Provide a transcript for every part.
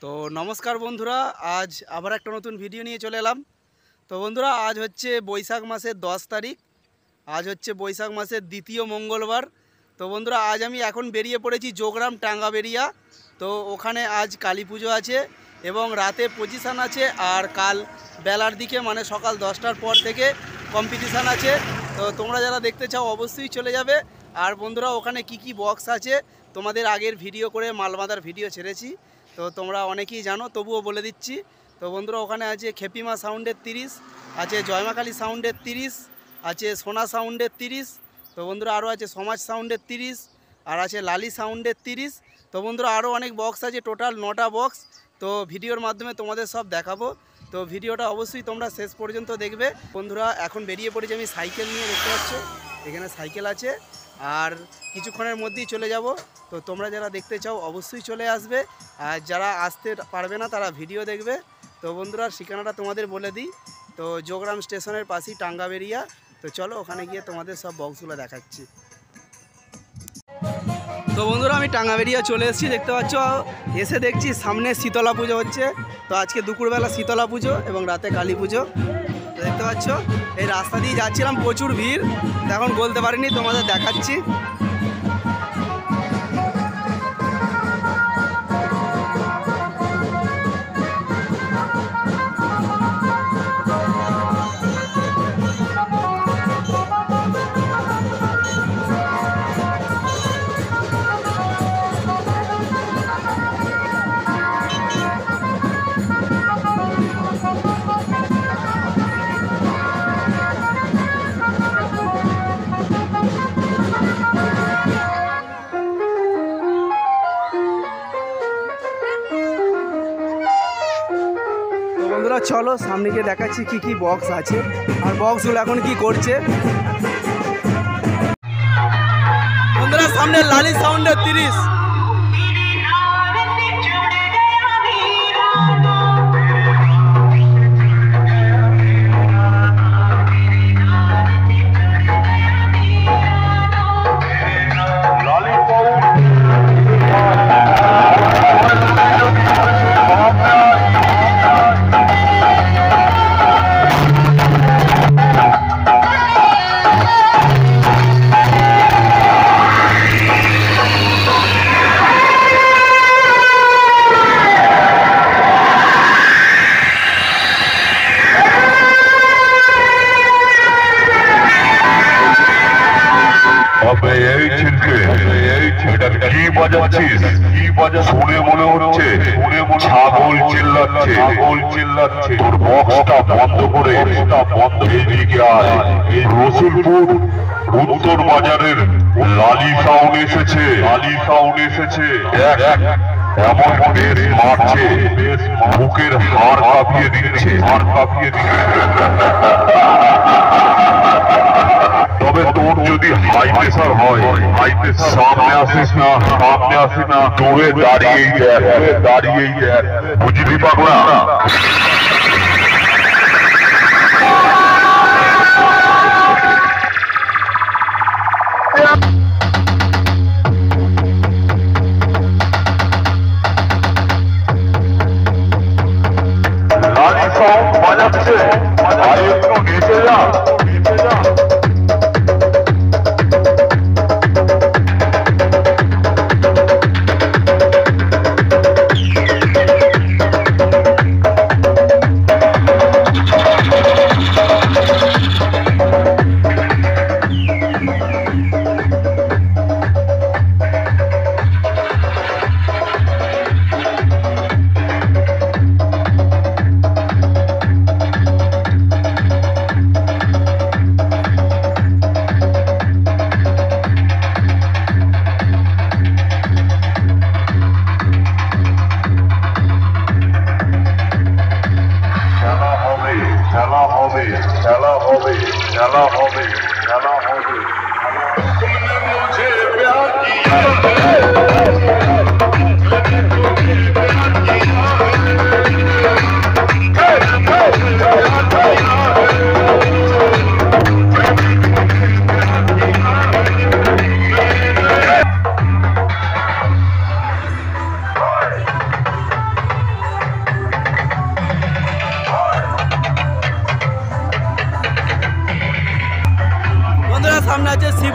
তো নমস্কার বন্ধুরা, আজ আবার একটা নতুন ভিডিও নিয়ে চলে এলাম। তো বন্ধুরা, আজ হচ্ছে বৈশাখ মাসের 10 তারিখ। আজ হচ্ছে বৈশাখ মাসের দ্বিতীয় মঙ্গলবার। তো বন্ধুরা, আজ আমি এখন বেরিয়ে পড়েছি যোগরাম টাঙ্গাবেরিয়া। তো ওখানে আজ কালী পুজো আছে এবং রাতে পজিশান আছে, আর কাল বেলার দিকে মানে সকাল 10টার পর থেকে কম্পিটিশান আছে। তো তোমরা যারা দেখতে চাও অবশ্যই চলে যাবে। আর বন্ধুরা, ওখানে কি কি বক্স আছে তোমাদের আগের ভিডিও করে মালবাদার ভিডিও ছেড়েছি, তো তোমরা অনেকেই জানো, তবুও বলে দিচ্ছি। তো বন্ধুরা, ওখানে আছে খেপিমা সাউন্ডের 30, আছে জয়মাকালী সাউন্ডের 30, আছে সোনা সাউন্ডের 30। তো বন্ধুরা, আরও আছে সমাজ সাউন্ডের 30, আর আছে লালি সাউন্ডের 30। তো বন্ধুরা, আরও অনেক বক্স আছে, টোটাল 9টা বক্স। তো ভিডিওর মাধ্যমে তোমাদের সব দেখাবো। তো ভিডিওটা অবশ্যই তোমরা শেষ পর্যন্ত দেখবে। বন্ধুরা, এখন বেরিয়ে পড়েছি আমি সাইকেল নিয়ে, দেখতে পাচ্ছ এখানে সাইকেল আছে, আর কিছুক্ষণের মধ্যেই চলে যাব। তো তোমরা যারা দেখতে চাও অবশ্যই চলে আসবে, আর যারা আসতে পারবে না তারা ভিডিও দেখবে। তো বন্ধুরা, ঠিকানাটা তোমাদের বলে দিই। তো যোগরাম স্টেশনের পাশেই টাঙ্গাবেরিয়া। তো চলো ওখানে গিয়ে তোমাদের সব বক্সগুলো দেখাচ্ছি। তো বন্ধুরা, আমি টাঙ্গাবেরিয়া চলে এসেছি, দেখতে পাচ্ছ। এসে দেখছি সামনে শীতলা পুজো হচ্ছে। তো আজকে দুপুরবেলা শীতলা পুজো এবং রাতে কালী পুজো। তো দেখতে পাচ্ছ এই রাস্তা দিয়ে যাচ্ছিলাম, প্রচুর ভিড়। এখন বলতে পারিনি, তোমাদের দেখাচ্ছি। বন্ধুরা, চলো সামনে গিয়ে দেখাচ্ছি কি কি বক্স আছে আর বক্সগুলো এখন কি করছে। বন্ধুরা, সামনে লালি সাউন্ডের 30। শুনে মনে হচ্ছে ছাগল চিল্লাচ্ছে। তোর বক্সটা বন্ধ করে এদিকে আয়। রসুলপুর উত্তর বাজারের লালি সাউন্ড এসেছে। এমন বেশ মারছে, বুকের হাড় কাঁপিয়ে দিচ্ছে। তবে তোর যদি হাই প্রেসার হয়, সামনে আসিস না, দূরে দাঁড়িয়েই দেখ, বুঝলি পাগলা? লালি সাউন্ড বাজাচ্ছে, আর একটু নিচে যা।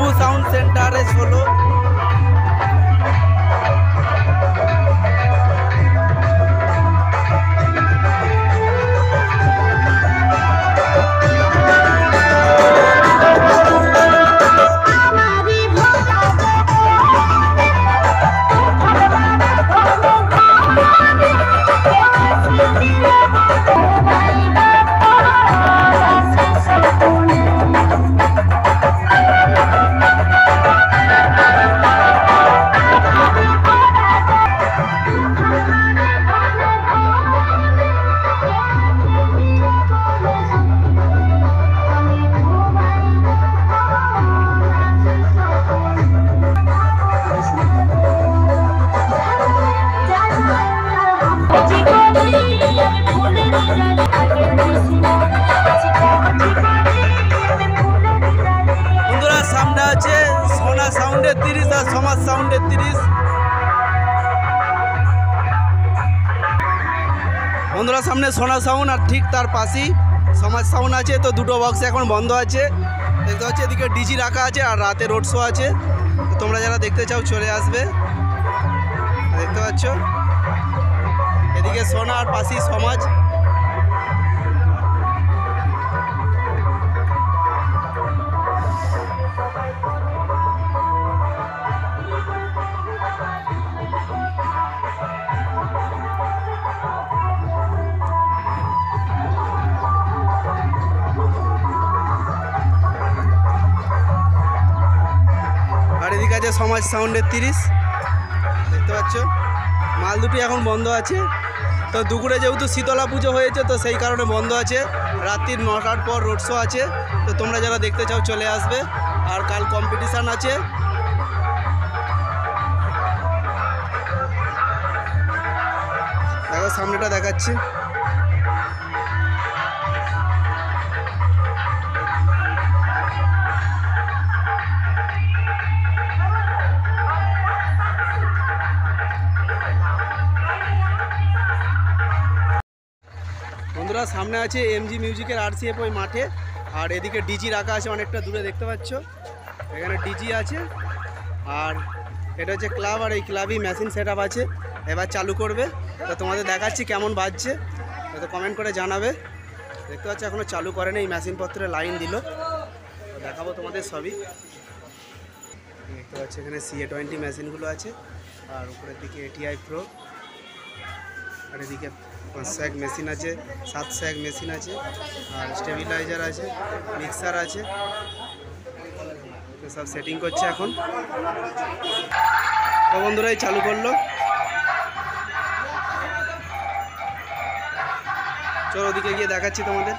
শিবু সাউন্ড সেন্টারে 16। বন্ধুরা সামনে আছে সোনা সাউন্ডের 30 আর সমাজ সাউন্ডের 30। বন্ধুরা সামনে সোনা সাউন্ড আর ঠিক তার পাশেই সমাজ সাউন্ড আছে। তো দুটো বক্স এখন বন্ধ আছে, দেখতে পাচ্ছি। এদিকে ডিজি রাখা আছে আর রাতে রোড শো আছে। তো তোমরা যারা দেখতে চাও চলে আসবে, দেখতে পাচ্ছ। এদিকে সোনা আর পাশেই সমাজ। আর এদিকে আছে সমাজ সাউন্ডের 30, দেখতে পাচ্ছ। মাল দুটি এখন বন্ধ আছে। তো দুপুরে যেহেতু শীতলা পুজো হয়েছে তো সেই কারণে বন্ধ আছে। রাত্রির 9টার পর রোড শো আছে। তো তোমরা যারা দেখতে চাও চলে আসবে। আর কাল কম্পিটিশান আছে। দেখো সামনেটা দেখাচ্ছি। বন্ধুরা সামনে আছে এমজি মিউজিকের RCF ওই মাঠে। আর এদিকে ডিজি রাখা আছে অনেকটা দূরে, দেখতে পাচ্ছ। এখানে ডিজি আছে আর এটা হচ্ছে ক্লাব। আর এই ক্লাবই মেশিন সেট আপ আছে, এবার চালু করবে। তো তোমাদের দেখাচ্ছি কেমন বাজছে, তো কমেন্ট করে জানাবে। দেখতে পাচ্ছ এখনও চালু করেনি, এই মেশিনপত্রে লাইন দিল। দেখাবো তোমাদের সবই। দেখতে পাচ্ছ এখানে CA20 মেশিনগুলো আছে। আর উপরের দিকে ATI Pro। আর এদিকে 500 এক মেশিন আছে, 700 এক মেশিন আছে। আর স্টেবিলাইজার আছে, মিক্সার আছে। সব সেটিং করছে এখন। তো বন্ধুরাই চালু করলো। চলো ওদিকে গিয়ে দেখাচ্ছি তোমাদের।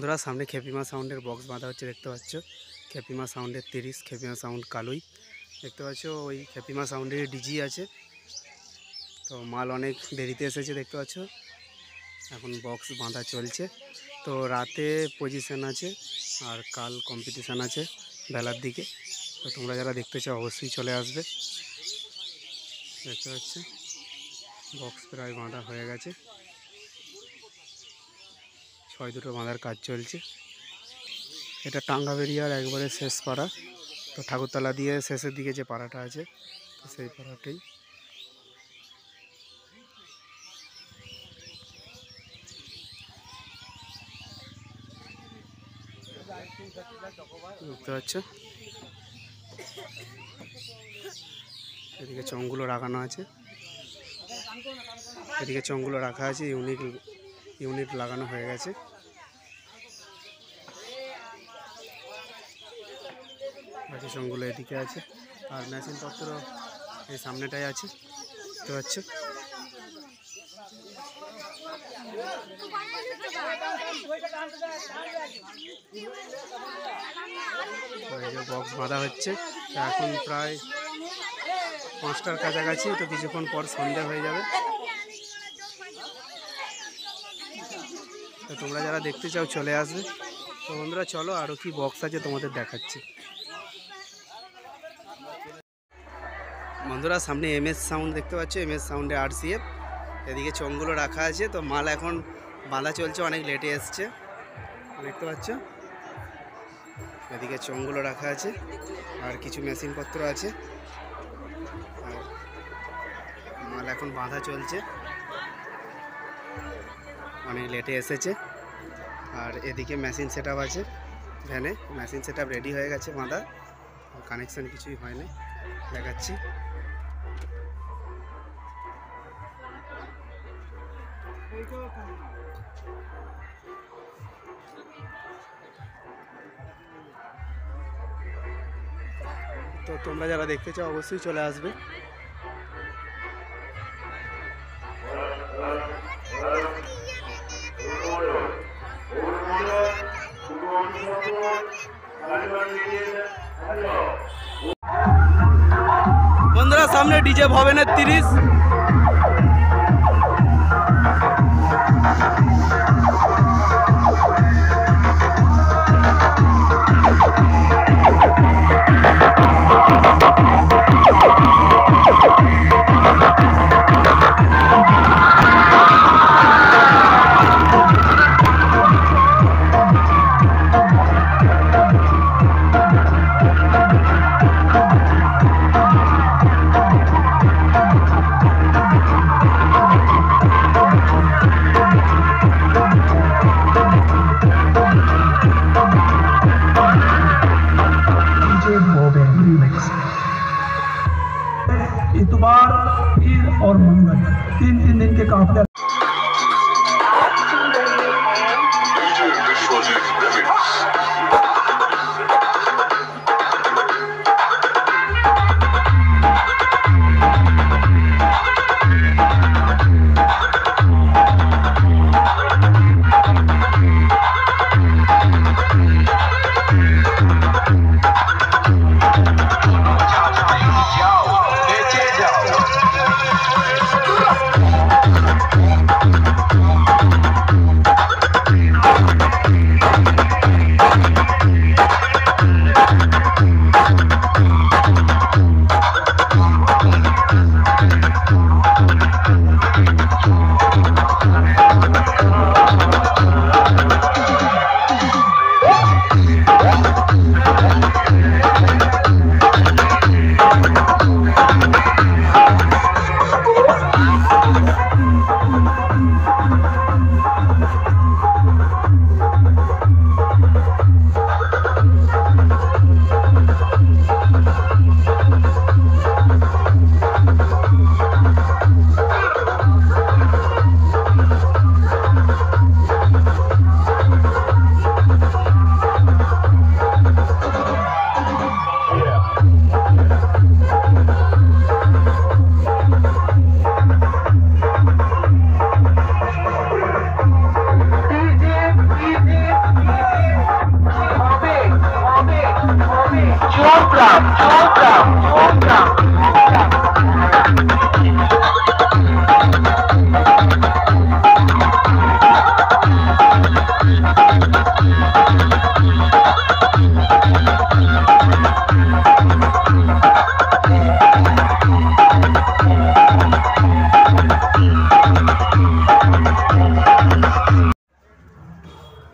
বন্ধুরা সামনে খেপিমা সাউন্ডের বক্স বাঁধা হচ্ছে, দেখতে পাচ্ছ। খেপিমা সাউন্ডের 30, খেপিমা সাউন্ড কালুই, দেখতে পাচ্ছ। ওই খেপিমা সাউন্ডের ডিজি আছে। তো মাল অনেক দেরিতে এসেছে, দেখতে পাচ্ছ। এখন বক্স বাঁধা চলছে। তো রাতে পজিশন আছে আর কাল কম্পিটিশান আছে বেলার দিকে। তো তোমরা যারা দেখতে চাও অবশ্যই চলে আসবে। দেখতে পাচ্ছ বক্স প্রায় বাঁধা হয়ে গেছে, 6 দুটো বাঁধার কাজ চলছে। এটা টাঙ্গাবেরিয়ার একবারে শেষ পাড়া। তো ঠাকুরতলা দিয়ে শেষের দিকে যে পাড়াটা আছে, তো সেই পাড়াটাই। দেখতে পাচ্ছ এদিকে চংগুলো রাখানো আছে, এদিকে চংগুলো রাখা আছে, ইউনিট লাগানো হয়ে গেছে। বাকি চংগুলো এদিকে আছে আর মেশিনপত্র এই সামনেটাই আছে, দেখতে পাচ্ছ। বক্স বাঁধা হচ্ছে, এখন প্রায় 5টার কাছাকাছি। তো কিছুক্ষণ পর সন্ধ্যা হয়ে যাবে। তো তোমরা যারা দেখতে চাও চলে আসবে। তো বন্ধুরা চলো আরও কি বক্স আছে তোমাদের দেখাচ্ছি। বন্ধুরা সামনে MS সাউন্ড দেখতে পাচ্ছ, MS সাউন্ডে RCF। এদিকে চংগুলো রাখা আছে। তো মাল এখন বাঁধা চলছে, অনেক লেটে এসছে, দেখতে পাচ্ছ। এদিকে চংগুলো রাখা আছে আর কিছু মেশিনপত্র আছে। আর মাল এখন বাঁধা চলছে, অনেক লেটে এসেছে। আর এদিকে মেশিন সেট আপ আছে, ভ্যানে মেশিন সেট আপ রেডি হয়ে গেছে বাঁধা, কানেকশান কিছুই হয়নি, দেখাচ্ছি। তো তোমরা যারা দেখতে চাও অবশ্যই চলে আসবে। বন্ধুরা সামনে ডিজে ভবেনের 30।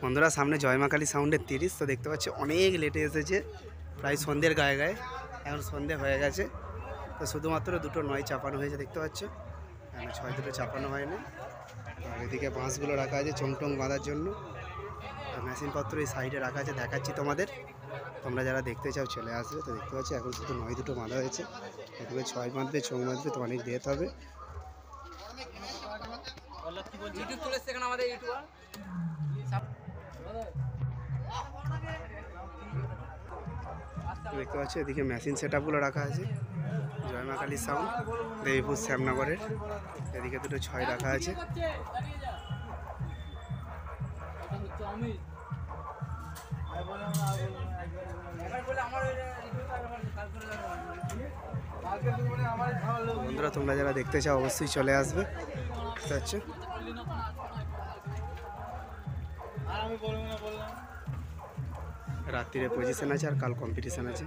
বন্ধুরা সামনে জয় মা কালী সাউন্ডের 30, তো দেখতে পাচ্ছি অনেক লেটে এসেছে, প্রায় সন্ধ্যের গায়ে গায়ে, এখন সন্ধে হয়ে গেছে। তো শুধুমাত্র দুটো নয় চাপানো হয়েছে দেখতে পাচ্ছ, এখন 6 দুটো চাপানো হয়নি। আর এদিকে বাঁশগুলো রাখা আছে চংটং বাঁধার জন্য, আর মেশিনপত্র এই সাইডে রাখা আছে, দেখাচ্ছি তোমাদের, তোমরা যারা দেখতে চাও চলে আসবে। তো দেখতে পাচ্ছি এখন শুধু 9 দুটো বাঁধা হয়েছে, এদিকে 6 বাঁধবে, চোং বাঁধবে, তো অনেক দেরি হবে। দেখতে পাচ্ছি এদিকে মেশিন সেট আপগুলো রাখা আছে, জয় মা কালী সাউন্ড, দেবীপুর শ্যামনগরের। এদিকে দুটো 6 রাখা আছে। বন্ধুরা তোমরা যারা দেখতে চাও অবশ্যই চলে আসবে, বুঝতে পারছো। রাত্রিরে পজিশন আছে আর কাল কম্পিটিশন আছে।